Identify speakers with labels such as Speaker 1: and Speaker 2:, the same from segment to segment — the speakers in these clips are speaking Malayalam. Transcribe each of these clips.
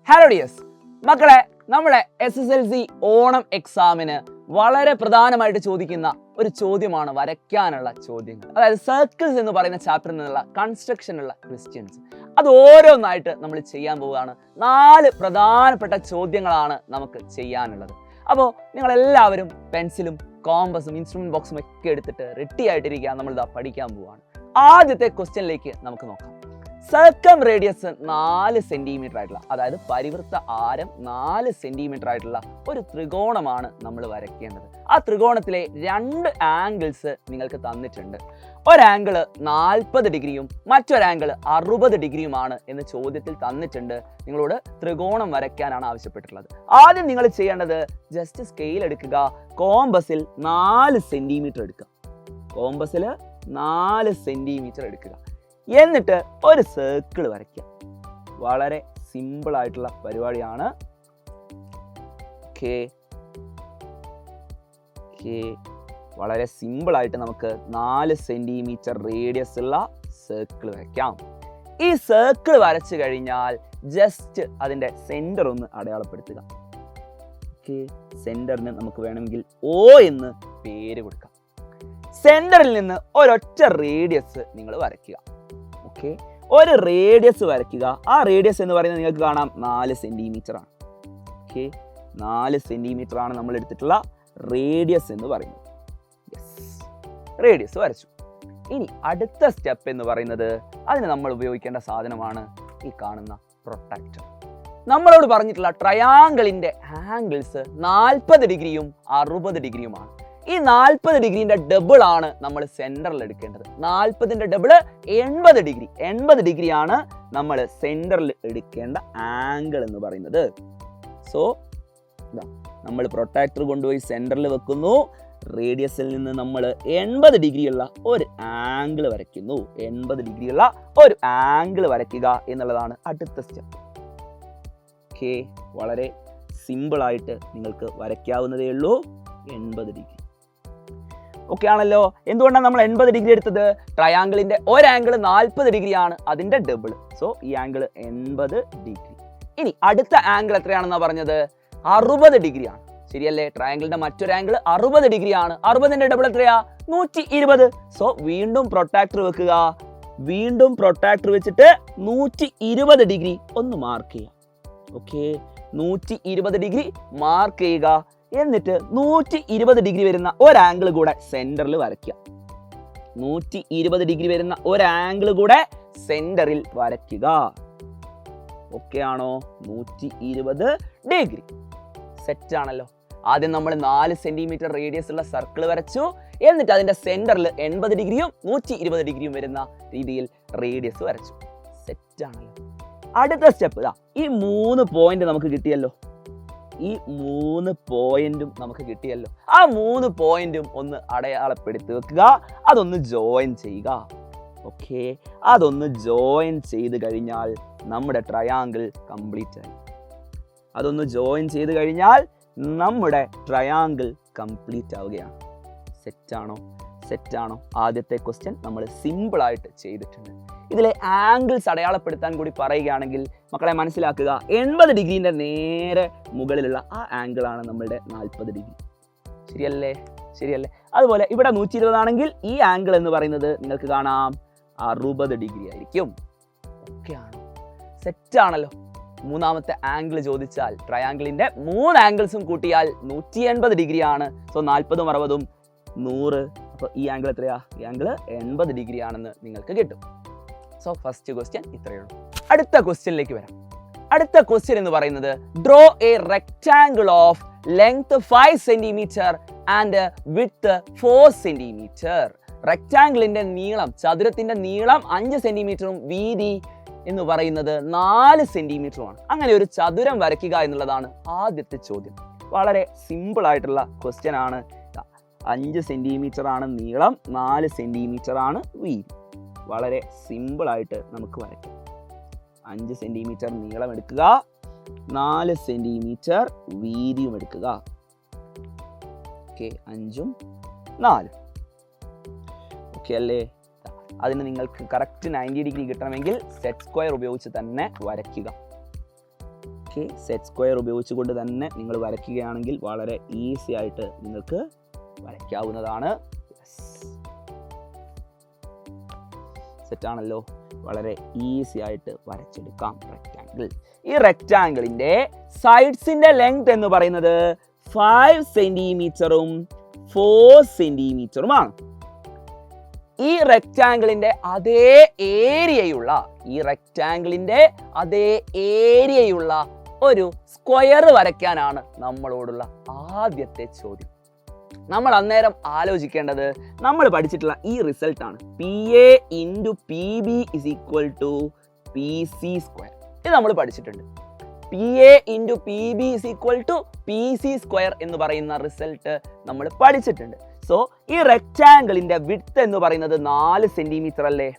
Speaker 1: ഹലോ ഡിയേഴ്സ് മക്കളെ, നമ്മുടെ SSLC ഓണം എക്സാമിന് വളരെ പ്രധാനമായിട്ട് ചോദിക്കുന്ന ഒരു ചോദ്യമാണ് വരയ്ക്കാനുള്ള ചോദ്യങ്ങൾ. അതായത് സർക്കിൾസ് എന്ന് പറയുന്ന ചാപ്റ്ററിൽ നിന്നുള്ള കൺസ്ട്രക്ഷനുള്ള ക്വസ്റ്റ്യൻസ്. അത് ഓരോന്നായിട്ട് നമ്മൾ ചെയ്യാൻ പോവുകയാണ്. 4 പ്രധാനപ്പെട്ട ചോദ്യങ്ങളാണ് നമുക്ക് ചെയ്യാനുള്ളത്. അപ്പോൾ നിങ്ങളെല്ലാവരും പെൻസിലും കോമ്പസും ഇൻസ്ട്രുമെന്റ് ബോക്സും ഒക്കെ എടുത്തിട്ട് റെഡി ആയിട്ടിരിക്കുക. നമ്മളിതാ പഠിക്കാൻ പോവുകയാണ്. ആദ്യത്തെ ക്വസ്റ്റ്യനിലേക്ക് നമുക്ക് നോക്കാം. സർക്കം റേഡിയസ് 4 സെന്റിമീറ്റർ ആയിട്ടുള്ള, അതായത് പരിവൃത്ത ആരം 4 സെന്റിമീറ്റർ ആയിട്ടുള്ള ഒരു ത്രികോണമാണ് നമ്മൾ വരയ്ക്കേണ്ടത്. ആ ത്രികോണത്തിലെ 2 ആംഗിൾസ് നിങ്ങൾക്ക് തന്നിട്ടുണ്ട്. ഒരാംഗിള് 40 ഡിഗ്രിയും മറ്റൊരാംഗിള് 60 ഡിഗ്രിയുമാണ് എന്ന് ചോദ്യത്തിൽ തന്നിട്ടുണ്ട്. നിങ്ങളോട് ത്രികോണം വരയ്ക്കാനാണ് ആവശ്യപ്പെട്ടിട്ടുള്ളത്. ആദ്യം നിങ്ങൾ ചെയ്യേണ്ടത് ജസ്റ്റ് സ്കെയിൽ എടുക്കുക. കോമ്പസിൽ 4 സെന്റിമീറ്റർ എടുക്കുക. കോമ്പസിൽ 4 സെന്റിമീറ്റർ എടുക്കുക. എന്നിട്ട് ഒരു സർക്കിൾ വരയ്ക്കുക. വളരെ സിമ്പിൾ ആയിട്ടുള്ള പരിപാടിയാണ്. വളരെ സിമ്പിൾ ആയിട്ട് നമുക്ക് 4 സെന്റിമീറ്റർ റേഡിയസ് ഉള്ള സർക്കിൾ വരയ്ക്കാം. ഈ സർക്കിൾ വരച്ചു കഴിഞ്ഞാൽ ജസ്റ്റ് അതിന്റെ സെന്റർ ഒന്ന് അടയാളപ്പെടുത്തുക. സെന്ററിന് നമുക്ക് വേണമെങ്കിൽ O എന്ന് പേര് കൊടുക്കാം. സെന്ററിൽ നിന്ന് ഒരൊറ്റ റേഡിയസ് നിങ്ങൾ വരയ്ക്കുക. ഒരു റേഡിയസ് വരയ്ക്കുക. ആ റേഡിയസ് എന്ന് പറയുന്നത് നിങ്ങൾക്ക് കാണാം 4 സെന്റിമീറ്റർ ആണ്. 4 സെന്റിമീറ്റർ ആണ് നമ്മൾ എടുത്തിട്ടുള്ള റേഡിയസ് എന്ന് പറയുന്നത്. റേഡിയസ് വരച്ചു. ഇനി അടുത്ത സ്റ്റെപ്പ് എന്ന് പറയുന്നത്, അതിന് നമ്മൾ ഉപയോഗിക്കേണ്ട സാധനമാണ് ഈ കാണുന്ന പ്രൊട്ടക്ടർ. നമ്മളോട് പറഞ്ഞിട്ടുള്ള ട്രയാങ്കിളിന്റെ ആംഗിൾസ് 40 ഡിഗ്രിയും 60 ഡിഗ്രിയുമാണ്. ഈ 40 ഡിഗ്രീന്റെ ഡബിൾ ആണ് നമ്മൾ സെന്ററിൽ എടുക്കേണ്ടത്. 40ന്റെ ഡബിൾ 80 ഡിഗ്രി. 80 ഡിഗ്രിയാണ് നമ്മൾ സെന്ററിൽ എടുക്കേണ്ട ആംഗിൾ എന്ന് പറയുന്നത്. സോ നമ്മൾ പ്രൊട്ടക്ടർ കൊണ്ടുപോയി സെന്ററിൽ വെക്കുന്നു. റേഡിയസിൽ നിന്ന് നമ്മൾ 80 ഡിഗ്രിയുള്ള ഒരു ആംഗിൾ വരയ്ക്കുന്നു. 80 ഡിഗ്രിയുള്ള ഒരു ആംഗിൾ വരയ്ക്കുക എന്നുള്ളതാണ് അടുത്ത സ്റ്റെപ്പ്. വളരെ സിമ്പിൾ ആയിട്ട് നിങ്ങൾക്ക് വരയ്ക്കാവുന്നതേ ഉള്ളൂ. 80 ഡിഗ്രി ആണല്ലോ. എന്തുകൊണ്ടാണ് നമ്മൾ 80 ഡിഗ്രി എടുത്തത്? ട്രയാങ്കിളിന്റെ ഒരു ആംഗിൾ 40 ഡിഗ്രിയാണ്, അതിന്റെ ഡബിൾ. സോ ഈ ആംഗിൾ 80 ഡിഗ്രി. ഇനി അടുത്ത ആംഗിൾ എത്രയാണെന്നാ പറഞ്ഞത്? 60 ഡിഗ്രിയാണ്. ശരിയല്ലേ? ട്രയാങ്കിളിന്റെ മറ്റൊരു ആംഗിൾ 60 ഡിഗ്രിയാണ്. 60ന്റെ ഡബിൾ എത്രയാ? 120. സോ വീണ്ടും പ്രൊട്ടക്ടർ വെക്കുക. വീണ്ടും പ്രൊട്ടക്ടർ വെച്ചിട്ട് 120 ഡിഗ്രി ഒന്ന് മാർക്ക് ചെയ്യുക. 120 ഡിഗ്രി മാർക്ക് ചെയ്യുക. എന്നിട്ട് 120 ഡിഗ്രി വരുന്ന ഒരു ആംഗിൾ കൂടെ സെന്ററിൽ വരയ്ക്കുക. 120 ഡിഗ്രി വരുന്ന ഒരു ആംഗിൾ കൂടെ സെന്ററിൽ വരയ്ക്കുക. ആണോ? 120 ഡിഗ്രി സെറ്റ് ആണല്ലോ. ആദ്യം നമ്മൾ 4 സെന്റിമീറ്റർ റേഡിയസ് ഉള്ള സർക്കിൾ വരച്ചു. എന്നിട്ട് അതിന്റെ സെന്ററിൽ 80 ഡിഗ്രിയും 120 ഡിഗ്രിയും വരുന്ന രീതിയിൽ റേഡിയസ് വരച്ചു. സെറ്റ് ആണല്ലോ. അടുത്ത സ്റ്റെപ്പ് ഇതാ. ഈ 3 പോയിന്റ് നമുക്ക് കിട്ടിയല്ലോ. ഈ 3 പോയിന്റും നമുക്ക് കിട്ടിയല്ലോ. ആ 3 പോയിന്റും ഒന്ന് അടയാളപ്പെടുത്തി വെക്കുക. അതൊന്ന് ജോയിൻ ചെയ്യുക. അതൊന്ന് ജോയിൻ ചെയ്ത് കഴിഞ്ഞാൽ നമ്മുടെ ട്രയാങ്കിൾ കംപ്ലീറ്റ് ആയി. അതൊന്ന് ജോയിൻ ചെയ്ത് കഴിഞ്ഞാൽ നമ്മുടെ ട്രയാങ്കിൾ കംപ്ലീറ്റ് ആവുകയാണ്. സെറ്റാണോ? ആദ്യത്തെ ക്വസ്റ്റ്യൻ നമ്മൾ സിമ്പിൾ ആയിട്ട് ചെയ്തിട്ടുണ്ട്. ഇതിലെ ആംഗിൾസ് അടയാളപ്പെടുത്താൻ കൂടി പറയുകയാണെങ്കിൽ മക്കളെ മനസ്സിലാക്കുക, 80 ഡിഗ്രീൻ്റെ നേരെ മുകളിലുള്ള ആ ആംഗിൾ ആണ് നമ്മളുടെ 40 ഡിഗ്രി. ശരിയല്ലേ? അതുപോലെ ഇവിടെ 120 ആണെങ്കിൽ ഈ ആംഗിൾ എന്ന് പറയുന്നത് നിങ്ങൾക്ക് കാണാം 60 ഡിഗ്രി ആയിരിക്കും. ആണോ? സെറ്റാണല്ലോ. മൂന്നാമത്തെ ആംഗിൾ ചോദിച്ചാൽ ട്രയാങ്കിളിന്റെ 3 ആംഗിൾസും കൂട്ടിയാൽ 180 ഡിഗ്രി ആണ്. സോ 40ഉം 60ഉം 100. അപ്പോൾ ഈ ആംഗിൾ എത്രയാ? ഈ ആംഗിൾ 80 ഡിഗ്രി ആണെന്ന് നിങ്ങൾക്ക് കിട്ടും. സോ ഫസ്റ്റ് ക്വസ്റ്റ്യൻ ഇത്രയേ ഉള്ളൂ. അടുത്ത ക്വസ്റ്റ്യനിലേക്ക് വരാം. അടുത്ത ക്വസ്റ്റ്യൻ എന്ന് പറയുന്നത്, draw a rectangle of length 5 centimetre and width 4 centimetre. റെക്ടാംഗിളിന്റെ നീളം, ചതുരത്തിന്റെ നീളം 5 സെന്റിമീറ്ററും വീതി എന്ന് പറയുന്നത് 4 സെന്റിമീറ്ററുമാണ്. അങ്ങനെ ഒരു ചതുരം വരയ്ക്കുക എന്നുള്ളതാണ് ആദ്യത്തെ ചോദ്യം. വളരെ സിമ്പിൾ ആയിട്ടുള്ള ക്വസ്റ്റ്യൻ ആണ്. 5 സെന്റിമീറ്റർ ആണ് നീളം, 4 സെന്റിമീറ്റർ ആണ് വീതി. വളരെ സിമ്പിൾ ആയിട്ട് നമുക്ക് വരയ്ക്കാം. 5 സെന്റിമീറ്റർ നീളം എടുക്കുക, 4 സെന്റിമീറ്റർ വീതിയും എടുക്കുക. 5ഉം 4ഉം അല്ലേ? അതിന് നിങ്ങൾക്ക് കറക്റ്റ് 90 ഡിഗ്രി കിട്ടണമെങ്കിൽ സെറ്റ് സ്ക്വയർ ഉപയോഗിച്ച് തന്നെ വരയ്ക്കുക. ഓക്കെ, സെറ്റ് സ്ക്വയർ ഉപയോഗിച്ചുകൊണ്ട് തന്നെ നിങ്ങൾ വരയ്ക്കുകയാണെങ്കിൽ വളരെ ഈസി ആയിട്ട് നിങ്ങൾക്ക് വരയ്ക്കാവുന്നതാണ്. സെറ്റാണല്ലോ, വളരെ ഈസി ആയിട്ട് വരച്ചെടുക്കാം റെക്റ്റാങ്കിൾ. ഈ റെക്റ്റാങ്കിളിന്റെ സൈഡ്സിന്റെ ലെങ്ത് എന്ന് പറയുന്നത് 5 സെന്റിമീറ്ററും 4 സെന്റിമീറ്ററുമാണ്. ഈ റെക്റ്റാങ്കിളിന്റെ അതേ ഏരിയയുള്ള ഒരു സ്ക്വയർ വരയ്ക്കാനാണ് നമ്മളോടുള്ള ആദ്യത്തെ ചോദ്യം. നമ്മൾ അന്നേരം ആലോചിക്കേണ്ടത് നമ്മൾ പഠിച്ചിട്ടുള്ള ഈ റിസൾട്ട് ആണ്. PA × PB = PC square. ഇത് നമ്മൾ പഠിച്ചിട്ടുണ്ട്. PA × PB = PC സ്ക്വയർ എന്ന് പറയുന്ന റിസൾട്ട് നമ്മൾ പഠിച്ചിട്ടുണ്ട്. സോ ഈ റെക്റ്റാങ്കിളിന്റെ വിഡ്ത്ത് എന്ന് പറയുന്നത് 4 സെന്റിമീറ്റർ അല്ലേ?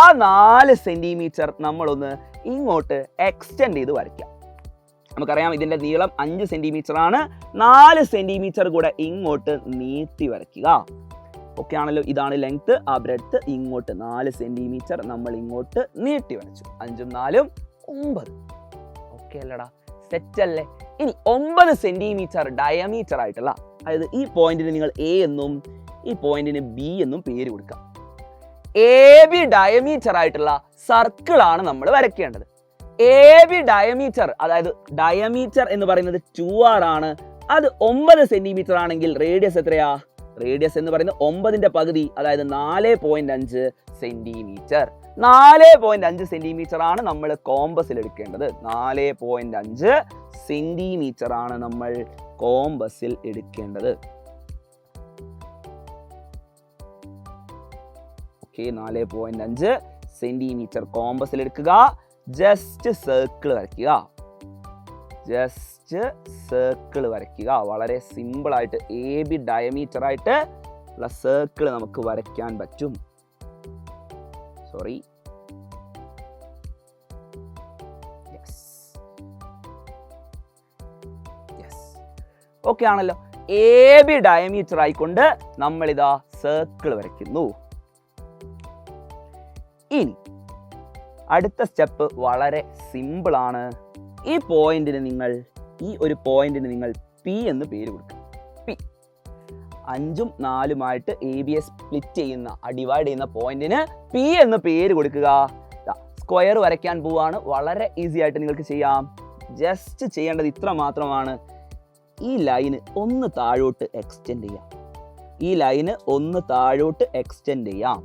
Speaker 1: ആ 4 സെന്റിമീറ്റർ നമ്മളൊന്ന് ഇങ്ങോട്ട് എക്സ്റ്റെൻഡ് ചെയ്ത് വരയ്ക്കാം. നമുക്കറിയാം ഇതിന്റെ നീളം 5 സെന്റിമീറ്റർ ആണ്. 4 സെന്റിമീറ്റർ കൂടെ ഇങ്ങോട്ട് നീട്ടി വരയ്ക്കുക. ഓക്കെ ആണല്ലോ, ഇതാണ് ലെങ്ത്. ആ ബ്രെഡ്ത്ത് ഇങ്ങോട്ട് 4 സെന്റിമീറ്റർ നമ്മൾ ഇങ്ങോട്ട് നീട്ടി വരച്ചു. 5ഉം 4ഉം 9. ഓക്കെ അല്ലടാ, സെറ്റ് അല്ലേ? ഇനി 9 സെന്റിമീറ്റർ ഡയമീറ്റർ ആയിട്ടുള്ള, അതായത് ഈ പോയിന്റിന് നിങ്ങൾ A എന്നും ഈ പോയിന്റിന് B എന്നും പേര് കൊടുക്കാം. AB ഡയമീറ്റർ ആയിട്ടുള്ള സർക്കിൾ ആണ് നമ്മൾ വരയ്ക്കേണ്ടത്. AB ഡയമീറ്റർ, അതായത് ഡയമീറ്റർ എന്ന് പറയുന്നത് 2R ആണ്. അത് 9 സെന്റിമീറ്റർ ആണെങ്കിൽ റേഡിയസ് എത്രയാ? റേഡിയസ് എന്ന് പറയുന്നത് 9ന്റെ പകുതി, അതായത് 4.5 സെന്റിമീറ്റർ. 4.5 സെന്റിമീറ്റർ ആണ് നമ്മൾ കോമ്പസിൽ എടുക്കേണ്ടത്. 4.5 സെന്റിമീറ്റർ ആണ് നമ്മൾ കോമ്പസിൽ എടുക്കേണ്ടത്. ഓക്കെ, 4.5 സെന്റിമീറ്റർ കോമ്പസിൽ എടുക്കുക. ജസ്റ്റ് സർക്കിൾ വരയ്ക്കുക. വളരെ സിമ്പിൾ ആയിട്ട് AB ഡയമീറ്റർ ആയിട്ട് ഉള്ള സർക്കിൾ നമുക്ക് വരയ്ക്കാൻ പറ്റും. സോറി, ഓക്കെ ആണല്ലോ. AB ഡയമീറ്റർ ആയിക്കൊണ്ട് നമ്മൾ ഇതാ സർക്കിൾ വരയ്ക്കുന്നു. ഇനി അടുത്ത സ്റ്റെപ്പ് വളരെ സിമ്പിൾ ആണ്. ഈ ഒരു പോയിന്റിന് നിങ്ങൾ P എന്ന് പേര് കൊടുക്കുക. P 5ഉം 4ഉമായിട്ട് ABയെ സ്പ്ലിറ്റ് ചെയ്യുന്ന, ഡിവൈഡ് ചെയ്യുന്ന പോയിന്റിന് P എന്ന് പേര് കൊടുക്കുക. സ്ക്വയർ വരയ്ക്കാൻ പോവാണ്. വളരെ ഈസി ആയിട്ട് നിങ്ങൾക്ക് ചെയ്യാം. ജസ്റ്റ് ചെയ്യേണ്ടത് ഇത്ര മാത്രമാണ്. ഈ ലൈന് ഒന്ന് താഴോട്ട് എക്സ്റ്റെൻഡ് ചെയ്യാം.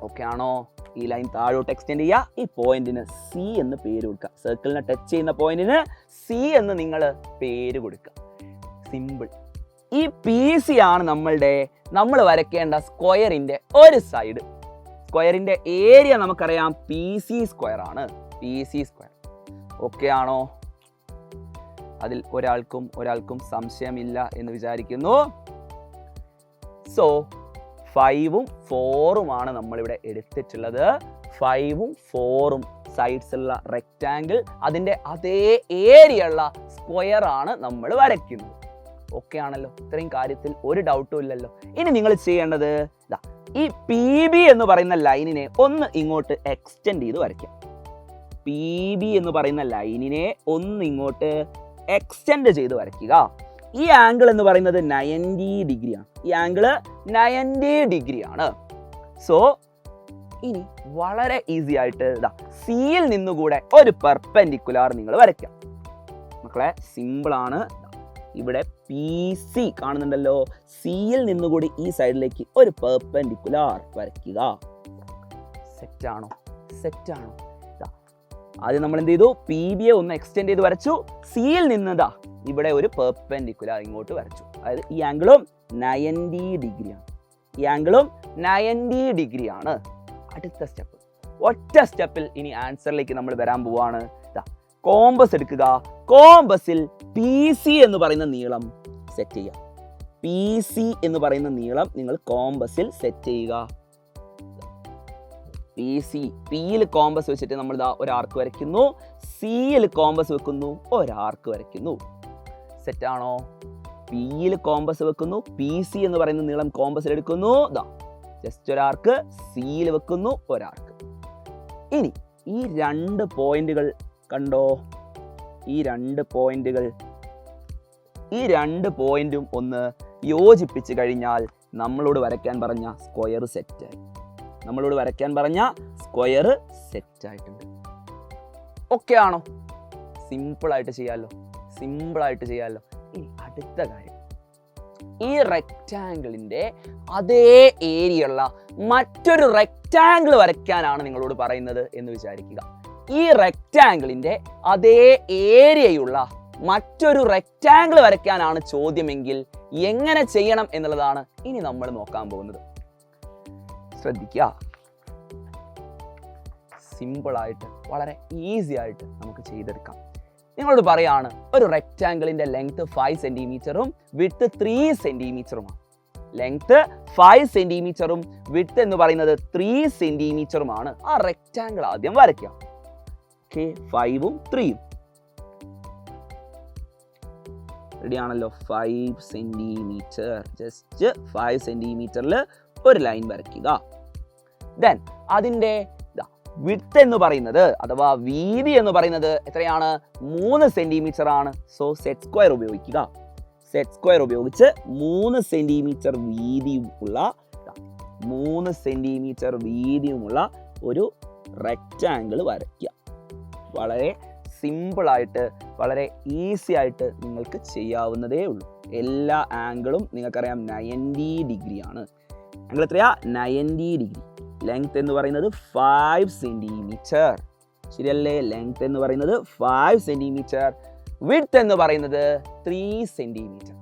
Speaker 1: ഓക്കെ ആണോ? ഈ ലൈൻ താഴോട്ട് എക്സ്റ്റെൻഡ് ചെയ്യുക. ഈ പോയിന്റിന് C എന്ന് പേര് കൊടുക്കുക. സർക്കിളിനെ ടച്ച് ചെയ്യുന്ന പോയിന്റിന് C എന്ന് നിങ്ങൾ പേര് കൊടുക്കുക. സിമ്പിൾ. ഈ PC ആണ് നമ്മൾ വരയ്ക്കേണ്ട സ്ക്വയറിന്റെ ഒരു സൈഡ്. സ്ക്വയറിന്റെ ഏരിയ നമുക്കറിയാം PC സ്ക്വയർ ആണ്. PC square. ഓക്കെ ആണോ? അതിൽ ഒരാൾക്കും സംശയമില്ല എന്ന് വിചാരിക്കുന്നു. സോ 5ഉം 4ഉം ആണ് നമ്മളിവിടെ എടുത്തിട്ടുള്ളത്. 5ഉം 4ഉം സൈഡ്സുള്ള റെക്റ്റാങ്കിൾ, അതിൻ്റെ അതേ ഏരിയ ഉള്ള സ്ക്വയർ ആണ് നമ്മൾ വരയ്ക്കുന്നത്. ഓക്കെ ആണല്ലോ? ഇത്രയും കാര്യത്തിൽ ഒരു ഡൗട്ടും ഇല്ലല്ലോ. ഇനി നിങ്ങൾ ചെയ്യേണ്ടത് ഈ PB എന്ന് പറയുന്ന ലൈനിനെ ഒന്ന് ഇങ്ങോട്ട് എക്സ്റ്റെൻഡ് ചെയ്ത് വരയ്ക്കാം. PB എന്ന് പറയുന്ന ലൈനിനെ ഒന്ന് ഇങ്ങോട്ട് എക്സ്റ്റെൻഡ് ചെയ്ത് വരയ്ക്കുക. ഈ ആംഗിൾ എന്ന് പറയുന്നത് 90 ഡിഗ്രിയാണ്. ഈ ആംഗിള് 90 ഡിഗ്രിയാണ്. സോ ഇനി വളരെ ഈസി ആയിട്ട് സിയിൽ നിന്നുകൂടെ ഒരു പെർപെൻഡിക്കുലാർ നിങ്ങൾ വരയ്ക്കാം. മക്കളെ, സിമ്പിൾ ആണ്. ഇവിടെ PC കാണുന്നുണ്ടല്ലോ. സിയിൽ നിന്നുകൂടി ഈ സൈഡിലേക്ക് ഒരു പെർപെൻഡിക്കുലാർ വരയ്ക്കുക. സെറ്റാണോ? ആദ്യം നമ്മൾ എന്ത് ചെയ്തു? PBയെ ഒന്ന് എക്സ്റ്റെൻഡ് ചെയ്ത് വരച്ചു. സിയിൽ നിന്ന് ഇവിടെ ഒരു പെർപെൻഡിക്കുലാർ ഇങ്ങോട്ട് വരച്ചു. അതായത് ഈ ആംഗിളും 90 ഡിഗ്രിയാണ്. അടുത്ത സ്റ്റെപ്പ്, ഒറ്റ സ്റ്റെപ്പിൽ ഇനി ആൻസറിലേക്ക് നമ്മൾ വരാൻ പോവാണ്. കോമ്പസ് എടുക്കുക. കോമ്പസിൽ PC എന്ന് പറയുന്ന നീളം സെറ്റ് ചെയ്യുക. PC എന്ന് പറയുന്ന നീളം നിങ്ങൾ കോമ്പസിൽ സെറ്റ് ചെയ്യുക. Pയിൽ കോമ്പസ് വെച്ചിട്ട് നമ്മൾ ഒരു ആർക്ക് വരയ്ക്കുന്നു. Cയിൽ കോമ്പസ് വെക്കുന്നു, ഒരു ആർക്ക് വരയ്ക്കുന്നു. സെറ്റാണോ? Pയിൽ കോമ്പസ് വെക്കുന്നു, PC എന്ന് പറയുന്ന നീളം കോമ്പസിൽ എടുക്കുന്നു, ജസ്റ്റ് ഒരാർക്ക്. Cയിൽ വെക്കുന്നു, ഒരാർക്ക്. ഇനി ഈ രണ്ട് പോയിന്റുകൾ കണ്ടോ? ഈ രണ്ട് പോയിന്റും ഒന്ന് യോജിപ്പിച്ച് കഴിഞ്ഞാൽ നമ്മളോട് വരയ്ക്കാൻ പറഞ്ഞ സ്ക്വയർ സെറ്റായി. ആയിട്ടുണ്ട്. ഓക്കെ ആണോ? സിമ്പിളായിട്ട് ചെയ്യാമല്ലോ. ഇനി അടുത്ത കാര്യം, ഈ റെക്റ്റാങ്കിളിൻ്റെ അതേ ഏരിയയുള്ള മറ്റൊരു റെക്റ്റാങ്കിൾ വരയ്ക്കാനാണ് നിങ്ങളോട് പറയുന്നത് എന്ന് വിചാരിക്കുക. ഈ റെക്റ്റാങ്കിളിൻ്റെ അതേ ഏരിയയുള്ള മറ്റൊരു റെക്റ്റാങ്കിൾ വരയ്ക്കാനാണ് ചോദ്യമെങ്കിൽ എങ്ങനെ ചെയ്യണം എന്നുള്ളതാണ് ഇനി നമ്മൾ നോക്കാൻ പോകുന്നത്. ശ്രദ്ധിക്കുക. സിമ്പിളായിട്ട് വളരെ ഈസി ആയിട്ട് നമുക്ക് ചെയ്തെടുക്കാം. നിങ്ങളോട് പറയാണ് ഒരു റെക്റ്റാങ്കിളിന്റെ ലെങ്ത് 5 സെന്റിമീറ്ററും വിഡ്ത്ത് 3 സെന്റിമീറ്ററുമാണ്. ലെങ്ത് 5 സെന്റിമീറ്ററും വിഡ്ത്ത് എന്ന് പറയുന്നത് 3 സെന്റിമീറ്ററുമാണ്. ആ റെക്റ്റാങ്കിൾ ആദ്യം വരയ്ക്കാം. ഓക്കെ, 5ഉം 3ഉം റെഡി ആണല്ലോ. 5 സെന്റിമീറ്റർ, ജസ്റ്റ് 5 സെന്റിമീറ്ററിൽ ഒരു ലൈൻ വരയ്ക്കുക. ദെൻ അതിൻ്റെ വിഡ്ത്ത് എന്ന് പറയുന്നത് അഥവാ വീതി എന്ന് പറയുന്നത് എത്രയാണ്? 3 സെന്റിമീറ്റർ ആണ്. സോ സെറ്റ് സ്ക്വയർ ഉപയോഗിക്കുക. സെറ്റ് സ്ക്വയർ ഉപയോഗിച്ച് 3 സെന്റിമീറ്റർ വീതിയുമുള്ള ഒരു റെക്റ്റാങ്കിൾ വരയ്ക്കുക. വളരെ സിമ്പിളായിട്ട്, വളരെ ഈസി ആയിട്ട് നിങ്ങൾക്ക് ചെയ്യാവുന്നതേ ഉള്ളൂ. എല്ലാ ആംഗിളും നിങ്ങൾക്കറിയാം 90 ഡിഗ്രിയാണ്. ആംഗിൾ എത്രയാ? 90 ഡിഗ്രി. ലെങ്ത് എന്ന് പറയുന്നത് 5 സെന്റിമീറ്റർ. ശരിയല്ലേ? ലെങ്ത് എന്ന് പറയുന്നത് 5 സെന്റിമീറ്റർ, വിഡ്ത്ത് എന്ന് പറയുന്നത് 3 സെന്റിമീറ്റർ.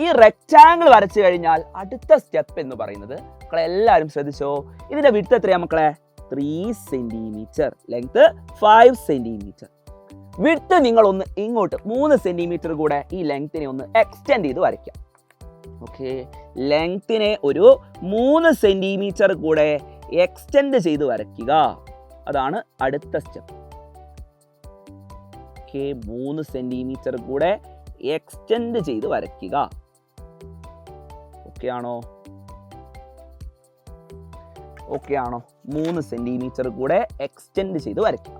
Speaker 1: ഈ റെക്റ്റാങ്കിൾ വരച്ചു കഴിഞ്ഞാൽ അടുത്ത സ്റ്റെപ്പ് എന്ന് പറയുന്നത്, മക്കളെ എല്ലാവരും ശ്രദ്ധിച്ചോ, ഇതിന്റെ വിഡ്ത്ത് എത്രയാ മക്കളെ? 3 സെന്റിമീറ്റർ. Length 5 centimetre. വിഡ്ത്ത് നിങ്ങൾ ഒന്ന് ഇങ്ങോട്ട് 3 സെന്റിമീറ്റർ കൂടെ ഈ ലെങ്ത്തിനെ ഒന്ന് എക്സ്റ്റെൻഡ് ചെയ്ത് വരയ്ക്കാം. ഓക്കെ, ലെങ്ത്തിനെ ഒരു 3 സെന്റിമീറ്റർ കൂടെ എക്സ്റ്റെൻഡ് ചെയ്ത് വരയ്ക്കുക. അതാണ് അടുത്ത സ്റ്റെപ്പ്. ഓക്കെ, 3 സെന്റിമീറ്റർ കൂടെ എക്സ്റ്റെൻഡ് ചെയ്ത് വരയ്ക്കുക. ഓക്കെ ആണോ? 3 സെന്റിമീറ്റർ കൂടെ എക്സ്റ്റെൻഡ് ചെയ്ത് വരയ്ക്കുക.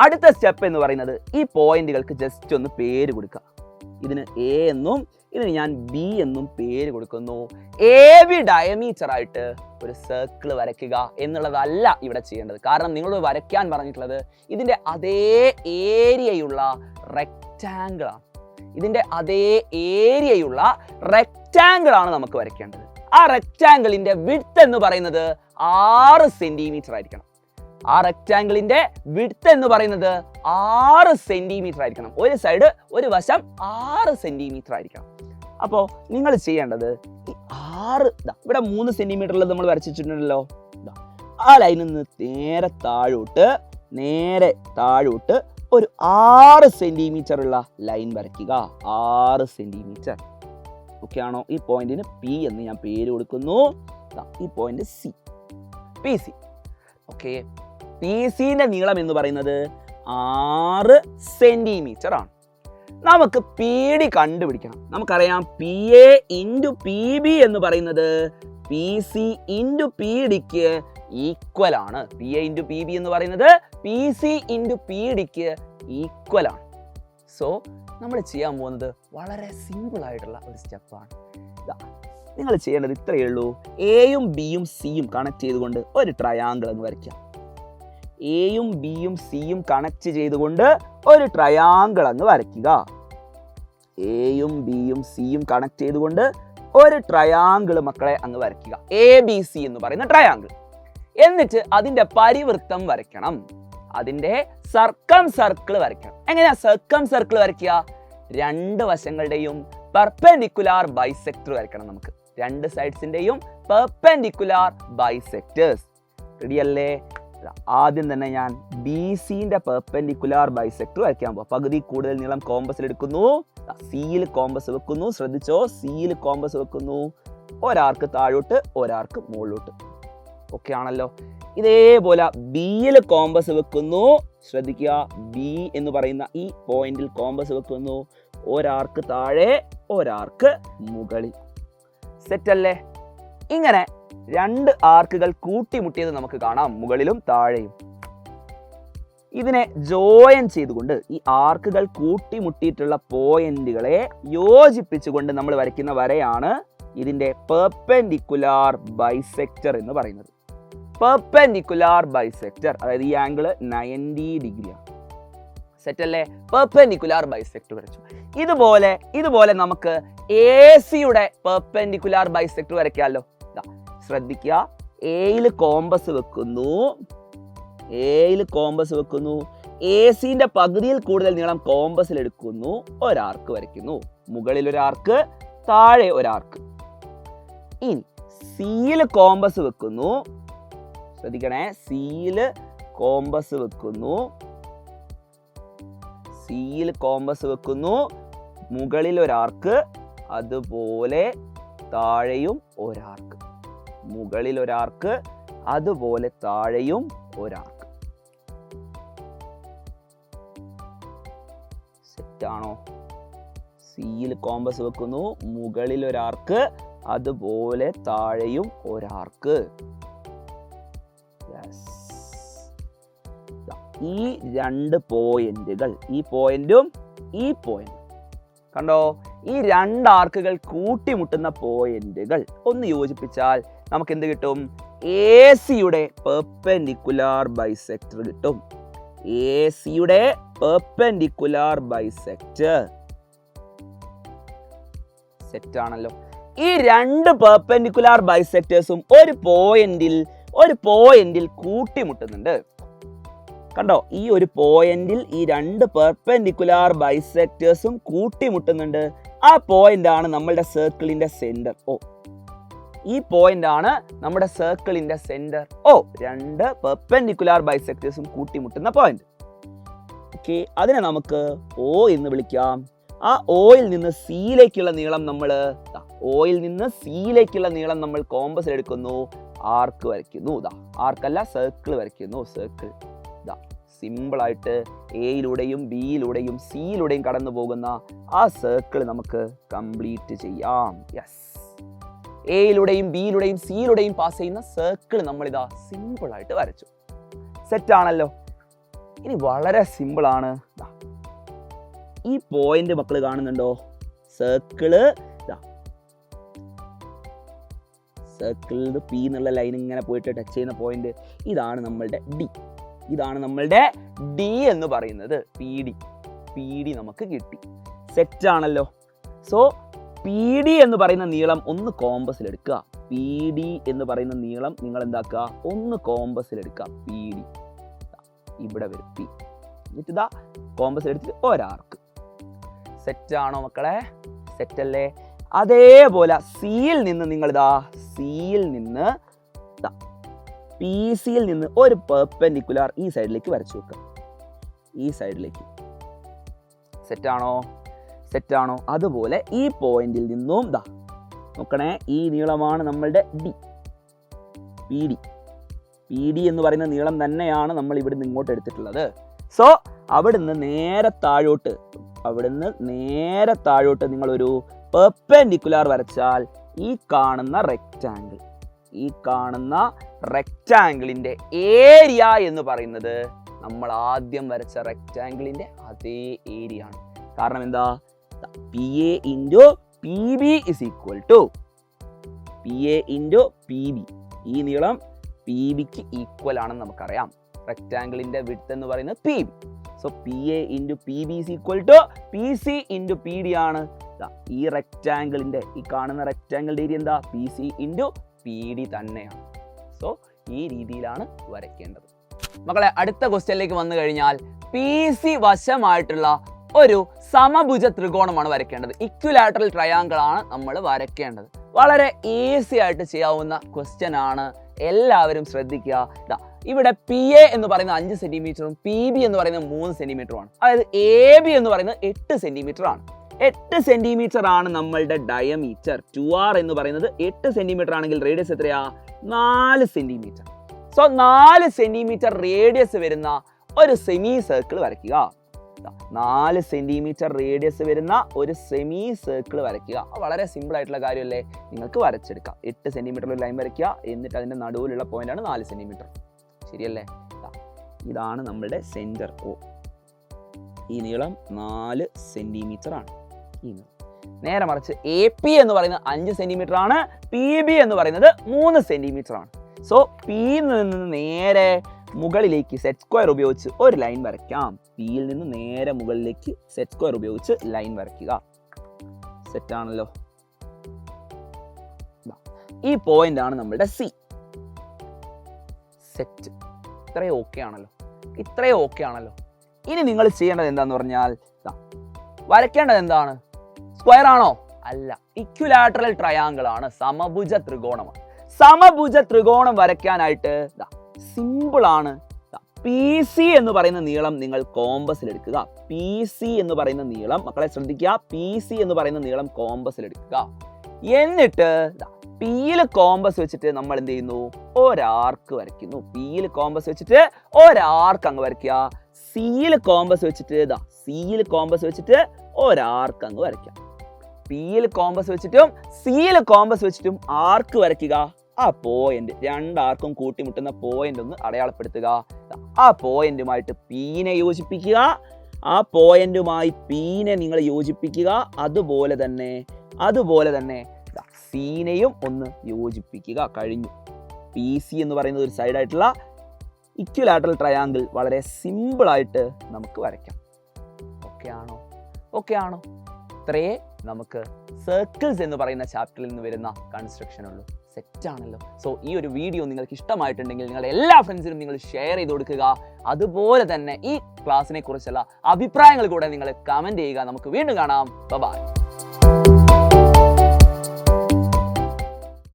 Speaker 1: അടുത്ത സ്റ്റെപ്പ് എന്ന് പറയുന്നത് ഈ പോയിന്റുകൾക്ക് ജസ്റ്റ് ഒന്ന് പേര് കൊടുക്കുക. ഇതിന് എ എന്നും ഇതിന് ഞാൻ ബി എന്നും പേര് കൊടുക്കുന്നു. AB ഡയമീറ്റർ ആയിട്ട് ഒരു സർക്കിൾ വരയ്ക്കുക എന്നുള്ളതല്ല ഇവിടെ ചെയ്യേണ്ടത്. കാരണം നിങ്ങളോട് വരയ്ക്കാൻ പറഞ്ഞിട്ടുള്ളത് ഇതിന്റെ അതേ ഏരിയയുള്ള റെക്റ്റാങ്കിൾ ആണ് നമുക്ക് വരയ്ക്കേണ്ടത്. ആ റെക്റ്റാങ്കിളിന്റെ വിഡ്ത്ത് എന്ന് പറയുന്നത് 6 സെന്റിമീറ്റർ ആയിരിക്കണം. ഒരു സൈഡ്, ഒരു വശം 6 സെന്റിമീറ്റർ ആയിരിക്കണം. അപ്പോൾ നിങ്ങൾ ചെയ്യേണ്ടത് ഈ 6 ഇവിടെ 3 സെന്റിമീറ്ററിൽ നമ്മൾ വരച്ചിട്ടുണ്ടല്ലോ. ആ ലൈനിൽ നിന്ന് നേരെ താഴോട്ട് ഒരു 6 സെന്റിമീറ്റർ ഉള്ള ലൈൻ വരയ്ക്കുക. 6 സെന്റിമീറ്റർ. ഓക്കെ ആണോ? ഈ പോയിന്റിന് പി എന്ന് ഞാൻ പേര് കൊടുക്കുന്നു. ഈ പോയിന്റ് സി, PC. ഓക്കെ, PC-ന്റെ നീളം എന്ന് പറയുന്നത് 6 സെന്റിമീറ്റർ ആണ്. നമുക്ക് PD കണ്ടുപിടിക്കണം. നമുക്കറിയാം PA ഇൻറ്റു PB എന്ന് പറയുന്നത് PC ഇൻറ്റു PDക്ക് ഈക്വൽ ആണ്. PA ഇൻറ്റു PB എന്ന് പറയുന്നത് PC ഇൻറ്റു PDക്ക് ഈക്വൽ ആണ്. സോ നമ്മൾ ചെയ്യാൻ പോകുന്നത് വളരെ സിമ്പിൾ ആയിട്ടുള്ള ഒരു സ്റ്റെപ്പാണ്. നിങ്ങൾ ചെയ്യേണ്ടത് ഇത്രയേ ഉള്ളൂ. എയും ബിയും സിയും കണക്ട് ചെയ്തുകൊണ്ട് ഒരു ട്രയാങ്കിൾ എന്ന് വരയ്ക്കാം. എയും ബിയും സിയും കണക്ട് ചെയ്തുകൊണ്ട് ഒരു ട്രയാങ്കിൾ അങ്ങ് വരയ്ക്കുക. എയും ബിയും സിയും കണക്ട് ചെയ്തുകൊണ്ട് ഒരു ട്രയാങ്കിൾ മക്കളെ അങ്ങ് വരയ്ക്കുക. ABC എന്ന് പറയുന്ന ട്രയാങ്കിൾ. എന്നിട്ട് അതിന്റെ പരിവൃത്തം വരയ്ക്കണം. അതിന്റെ സർക്കം സർക്കിൾ വരയ്ക്കണം. എങ്ങനെയാ സർക്കം സർക്കിൾ വരയ്ക്കുക? 2 വശങ്ങളുടെയും പെർപെൻഡിക്കുലാർ ബൈസെക്ടർ വരയ്ക്കണം. നമുക്ക് 2 സൈഡ്സിന്റെയും പെർപെൻഡിക്കുലാർ ബൈസെക്ടേഴ്സ്. റെഡിയല്ലേ? ആദ്യം തന്നെ ഞാൻ BCന്റെ പെർപെൻഡിക്കുലാർ ബൈസെക്ടർ വരയ്ക്കാൻ പോകും. പകുതി കൂടുതൽ നീളം കോമ്പസിൽ എടുക്കുന്നു. സിയിൽ കോമ്പസ് വെക്കുന്നു. ശ്രദ്ധിച്ചോ, സിയിൽ കോമ്പസ് വെക്കുന്നു. ഒരാർക്ക് താഴോട്ട്, ഒരാർക്ക് മുകളിലോട്ട്. ഓക്കെ ആണല്ലോ? ഇതേപോലെ ബിയിൽ കോമ്പസ് വെക്കുന്നു. ശ്രദ്ധിക്കുക, ബി എന്ന് പറയുന്ന ഈ പോയിന്റിൽ കോമ്പസ് വെക്കുന്നു. ഒരാർക്ക് താഴെ, ഒരാർക്ക് മുകളിൽ. സെറ്റ് അല്ലേ? ഇങ്ങനെ 2 ആർക്കുകൾ കൂട്ടിമുട്ടിയത് നമുക്ക് കാണാം, മുകളിലും താഴെയും. ഇതിനെ ജോയിൻ ചെയ്തുകൊണ്ട് ഈ ആർക്കുകൾ കൂട്ടിമുട്ടിയിട്ടുള്ള പോയിന്റുകളെ യോജിപ്പിച്ചുകൊണ്ട് നമ്മൾ വരയ്ക്കുന്ന വരയാണ് ഇതിന്റെ പെർപെൻഡിക്കുലാർ ബൈസെക്ടർ എന്ന് പറയുന്നത്. പെർപെൻഡിക്കുലാർ ബൈസെക്ടർ, അതായത് ഈ ആംഗിൾ 90 ഡിഗ്രിയാണ്. സെറ്റ് അല്ലേ? പെർപെൻഡിക്കുലാർ ബൈസെക്ടർ വരച്ചു. ഇതുപോലെ നമുക്ക് AC-യുടെ പെർപെൻഡിക്കുലാർ ബൈസെക്ടർ വരയ്ക്കാമല്ലോ. ശ്രദ്ധിക്കുക, എയിൽ കോമ്പസ് വെക്കുന്നു, AC-ന്റെ പകുതിയിൽ കൂടുതൽ നീളം കോമ്പസിൽ എടുക്കുന്നു, ഒരാർക്ക് വരയ്ക്കുന്നു. മുകളിൽ ഒരാർക്ക്, താഴെ ഒരാർക്ക്. ഇനി സിയിൽ കോമ്പസ് വെക്കുന്നു, ശ്രദ്ധിക്കണേ, സിയിൽ കോമ്പസ് വെക്കുന്നു, മുകളിൽ ഒരാർക്ക്, അതുപോലെ താഴെയും ഒരാർക്ക്. മുകളിൽ ഒരാർക്ക്, അതുപോലെ താഴെയും ഒരാർക്ക്. സെറ്റാണോ? സിയിൽ കോമ്പസ് വെക്കുന്നു, മുകളിൽ ഒരാർക്ക്, അതുപോലെ താഴെയും ഒരാർക്ക്. ഈ രണ്ട് പോയിന്റുകൾ, ഈ പോയിന്റും ഈ പോയിന്റും കണ്ടോ, ഈ രണ്ട് ആർക്കുകൾ കൂട്ടിമുട്ടുന്ന പോയിന്റുകൾ ഒന്ന് യോജിപ്പിച്ചാൽ നമുക്ക് എന്ത് കിട്ടും? AC-യുടെ പെർപെൻഡിക്കുലാർ ബൈസെക്ടർ കിട്ടും. AC-യുടെ പെർപെൻഡിക്കുലാർ ബൈസെക്ടർ സെറ്റ് ആണല്ലോ. ഈ രണ്ട് പെർപെൻഡിക്കുലാർ ബൈസെക്ടേഴ്സും ഒരു പോയിന്റിൽ കൂട്ടിമുട്ടുന്നുണ്ട്. കണ്ടോ, ഈ ഒരു പോയിന്റിൽ ഈ രണ്ട് പെർപെൻഡിക്കുലാർ ബൈസെക്ടേഴ്സും കൂട്ടിമുട്ടുന്നുണ്ട്. ആ പോയിന്റ് ആണ് നമ്മളുടെ സർക്കിളിന്റെ സെന്റർ O. ഈ പോയിന്റ് ആണ് നമ്മുടെ സർക്കിളിന്റെ സെന്റർ O. രണ്ട് പെർപെൻഡിക്കുലാർ ബൈസെക്ടേഴ്സും കൂട്ടിമുട്ടുന്ന പോയിന്റ്. ഓക്കെ, അതിനെ നമുക്ക് O എന്ന് വിളിക്കാം. ആ ഓയിൽ നിന്ന് സിയിലേക്കുള്ള നീളം നമ്മൾ കോമ്പസിൽ എടുക്കുന്നു, ആർക്ക് വരയ്ക്കുന്നു. ആർക്കല്ല, സർക്കിൾ വരയ്ക്കുന്നു. സർക്കിൾ സിമ്പിൾ ആയിട്ട് എയിലൂടെയും ബിയിലൂടെയും സിയിലൂടെയും കടന്നു പോകുന്ന ആ സർക്കിൾ നമുക്ക് കംപ്ലീറ്റ് ചെയ്യാം. യെസ്, എയിലൂടെയും ബിയിലൂടെയും സിയിലൂടെയും പാസ് ചെയ്യുന്ന സർക്കിൾ നമ്മളിതാ സിമ്പിൾ ആയിട്ട് വരച്ചു. സെറ്റ് ആണല്ലോ. ഇനി വളരെ സിമ്പിൾ ആണ്. ഈ പോയിന്റ് മക്കൾ കാണുന്നുണ്ടോ? സർക്കിളിൽ പി എന്നുള്ള ലൈൻ ഇങ്ങനെ പോയിട്ട് ടച്ച് ചെയ്യുന്ന പോയിന്റ് ഇതാണ് നമ്മളുടെ ഡി എന്ന് പറയുന്നത്. പി ഡി നമുക്ക് കിട്ടി. സെറ്റ് ആണല്ലോ. സോ പി ഡി എന്ന് പറയുന്ന നീളം ഒന്ന് കോമ്പസിൽ എടുക്കുക. പി ഡി എന്ന് പറയുന്ന നീളം നിങ്ങൾ എന്താക്കുക? ഒന്ന് കോമ്പസിൽ എടുക്കുക. പി ഡി ഇവിടെ വരും. പി എന്നിട്ട് ഇതാ കോമ്പസിൽ എടുത്തിട്ട് ഒരാർക്ക്. സെറ്റ് ആണോ മക്കളെ? സെറ്റ് അല്ലേ? അതേപോലെ സിയിൽ നിന്ന് പി സിയിൽ നിന്ന് ഒരു പെർപെൻഡിക്കുലാർ ഈ സൈഡിലേക്ക് വരച്ചു വെക്കുക. ഈ സൈഡിലേക്ക്. സെറ്റ് ആണോ? അതുപോലെ ഈ പോയിന്റിൽ നിന്നും നോക്കണേ, ഈ നീളമാണ് നമ്മളുടെ ഡി. പി ഡി എന്ന് പറയുന്ന നീളം തന്നെയാണ് നമ്മൾ ഇവിടുന്ന് ഇങ്ങോട്ട് എടുത്തിട്ടുള്ളത്. സോ അവിടുന്ന് നേരെ താഴോട്ട് നിങ്ങളൊരു പെർപെൻഡിക്കുലാർ വരച്ചാൽ ഈ കാണുന്ന റെക്റ്റാങ്കിളിന്റെ ഏരിയ എന്ന് പറയുന്നത് നമ്മൾ ആദ്യം വരച്ച റെക്റ്റാങ്കിളിന്റെ അതേ ഏരിയ ആണ്. കാരണം എന്താ? PA into PB is equal to PA into PB. ഈ നീളം PBക്ക് ഈക്വൽ ആണെന്ന് നമുക്കറിയാം. റെക്റ്റാങ്കിളിന്റെ വിഡ്ത്ത് എന്ന് പറയുന്നത് PB. So PA into PB is equal to PC into PD ആണ്. ഈ റെക്റ്റാങ്കിളിന്റെ, ഈ കാണുന്ന റെക്റ്റാങ്കിളിന്റെ ഏരിയ എന്താ? PC into PD തന്നെയാണ്. സോ ഈ രീതിയിലാണ് വരയ്ക്കേണ്ടത്. മക്കളെ, അടുത്ത ക്വസ്റ്റ്യനിലേക്ക് വന്നു കഴിഞ്ഞാൽ PC വശമായിട്ടുള്ള ഒരു സമഭുജ ത്രികോണമാണ് വരയ്ക്കേണ്ടത്. ഇക്വിലാറ്ററൽ ട്രയാങ്കിൾ ആണ് നമ്മൾ വരയ്ക്കേണ്ടത്. വളരെ ഈസി ആയിട്ട് ചെയ്യാവുന്ന ക്വസ്റ്റ്യൻ ആണ്. എല്ലാവരും ശ്രദ്ധിക്കുക. ഇവിടെ PA എന്ന് പറയുന്നത് 5 സെന്റിമീറ്ററും PB എന്ന് പറയുന്നത് 3 സെന്റിമീറ്ററുമാണ്. അതായത് AB എന്ന് പറയുന്നത് 8 സെന്റിമീറ്റർ ആണ്. 8 സെന്റിമീറ്റർ ആണ് നമ്മളുടെ ഡയമീറ്റർ. 2R എന്ന് പറയുന്നത് 8 സെന്റിമീറ്റർ ആണെങ്കിൽ റേഡിയസ് എത്രയാ? 4 സെന്റിമീറ്റർ. സോ 4 സെന്റിമീറ്റർ റേഡിയസ് വരുന്ന ഒരു സെമി സർക്കിൾ വരയ്ക്കുക. 4 സെന്റിമീറ്റർ റേഡിയസ് വരുന്ന ഒരു സെമി സർക്കിൾ വരയ്ക്കുക. വളരെ സിമ്പിൾ ആയിട്ടുള്ള കാര്യമല്ലേ? നിങ്ങൾക്ക് വരച്ചെടുക്കാം. 8 സെന്റിമീറ്റർ ഒരു ലൈൻ വരയ്ക്കുക. എന്നിട്ട് അതിന്റെ നടുവിലുള്ള പോയിന്റ് ആണ് 4 സെന്റിമീറ്റർ. ശരിയല്ലേ? ഇതാണ് നമ്മളുടെ സെൻറ്റർ O. ഈ നീളം 4 സെൻറ്റിമീറ്റർ ആണ്. ഈ നീളം നേരെ മറിച്ച് AP എന്ന് പറയുന്നത് 5 സെൻറ്റിമീറ്റർ ആണ്. PB എന്ന് പറയുന്നത് 3 സെൻറ്റിമീറ്റർ ആണ്. സോ Pയിൽ നിന്ന് നേരെ മുകളിലേക്ക് സെറ്റ് സ്ക്വയർ ഉപയോഗിച്ച് ഒരു ലൈൻ വരയ്ക്കാം. Pയിൽ നിന്ന് നേരെ മുകളിലേക്ക് സെറ്റ് സ്ക്വയർ ഉപയോഗിച്ച് ലൈൻ വരയ്ക്കുക. സെറ്റ് ആണല്ലോ. ഈ പോയിന്റ് ആണ് നമ്മളുടെ C. സെറ്റ്. ഇത്രയും ഓക്കെ ആണല്ലോ. ഇനി നിങ്ങൾ ചെയ്യേണ്ടത് എന്താന്ന് പറഞ്ഞാൽ വരയ്ക്കേണ്ടത് എന്താണ്? സ്ക്വയർ ആണോ? അല്ല, ഇക്വിലാറ്ററൽ ട്രയാങ്കിൾ ആണ്, സമഭുജ ത്രികോണമാണ്. സമഭുജ ത്രികോണം വരയ്ക്കാനായിട്ട് സിമ്പിൾ ആണ്. PC എന്ന് പറയുന്ന നീളം നിങ്ങൾ കോമ്പസിൽ എടുക്കുക. PC എന്ന് പറയുന്ന നീളം, മക്കളെ ശ്രദ്ധിക്കുക, PC എന്ന് പറയുന്ന നീളം കോമ്പസിൽ എടുക്കുക. എന്നിട്ട് Pയിൽ കോമ്പസ് വെച്ചിട്ട് നമ്മൾ എന്ത് ചെയ്യുന്നു? ഒരാർക്ക് വരയ്ക്കുന്നു. Pയിൽ കോമ്പസ് വെച്ചിട്ട് ഒരാർക്ക് അങ്ങ് വരയ്ക്കുക. Cയിൽ കോമ്പസ് വെച്ചിട്ട് ഒരാർക്ക് അങ്ങ് വരയ്ക്കാം. Pയിൽ കോമ്പസ് വെച്ചിട്ടും Cയിൽ കോമ്പസ് വെച്ചിട്ടും ആർക്ക് വരയ്ക്കുക. ആ പോയിന്റ്, രണ്ടാർക്കും കൂട്ടിമുട്ടുന്ന പോയിന്റ് ഒന്ന് അടയാളപ്പെടുത്തുക. ആ പോയിന്റുമായിട്ട് Pനെ യോജിപ്പിക്കുക. ആ പോയിന്റുമായി Pനെ നിങ്ങൾ യോജിപ്പിക്കുക. അതുപോലെ തന്നെ Cനെയും ഒന്ന് യോജിപ്പിക്കുക. കഴിഞ്ഞു. PC എന്ന് പറയുന്നത് ഒരു സൈഡായിട്ടുള്ള ഇക്വിലാറ്ററൽ ട്രയാങ്കിൾ വളരെ സിമ്പിളായിട്ട് നമുക്ക് വരയ്ക്കാം. ഓക്കെ ആണോ? ഇത്രയേ നമുക്ക് സർക്കിൾസ് എന്ന് പറയുന്ന ചാപ്റ്ററിൽ നിന്ന് വരുന്ന കൺസ്ട്രക്ഷൻ ഉള്ളൂ. സെറ്റ് ആണല്ലോ. സോ ഈ ഒരു വീഡിയോ നിങ്ങൾക്ക് ഇഷ്ടമായിട്ടുണ്ടെങ്കിൽ നിങ്ങളുടെ എല്ലാ ഫ്രണ്ട്സിനും നിങ്ങൾ ഷെയർ ചെയ്ത് കൊടുക്കുക. അതുപോലെ തന്നെ ഈ ക്ലാസ്സിനെ കുറിച്ചുള്ള അഭിപ്രായങ്ങൾ കൂടെ നിങ്ങൾ കമൻറ്റ് ചെയ്യുക. നമുക്ക് വീണ്ടും കാണാം. ബൈ.